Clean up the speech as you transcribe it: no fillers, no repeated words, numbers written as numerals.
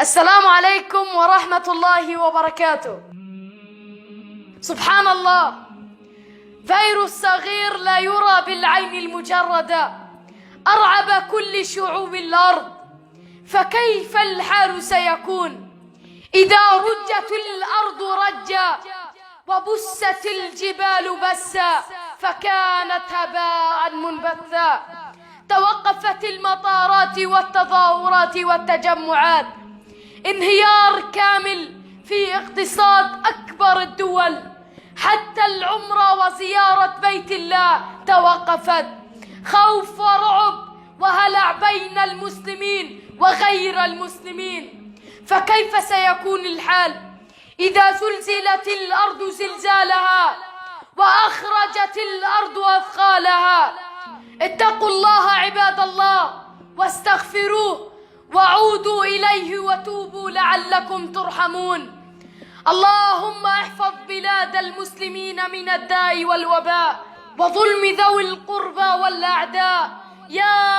السلام عليكم ورحمة الله وبركاته. سبحان الله، فيروس صغير لا يرى بالعين المجردة أرعب كل شعوب الأرض، فكيف الحال سيكون إذا رجت الأرض رجا وبست الجبال بسا فكانت هباء منبثا؟ توقفت المطارات والتظاهرات والتجمعات، انهيار كامل في اقتصاد أكبر الدول، حتى العمرة وزيارة بيت الله توقفت. خوف ورعب وهلع بين المسلمين وغير المسلمين. فكيف سيكون الحال إذا زلزلت الأرض زلزالها وأخرجت الأرض أثقالها؟ اتقوا الله عباد الله واستغفروه وعودوا إليه وتوبوا لعلكم ترحمون. اللهم احفظ بلاد المسلمين من الداء والوباء وظلم ذوي القربى والأعداء يا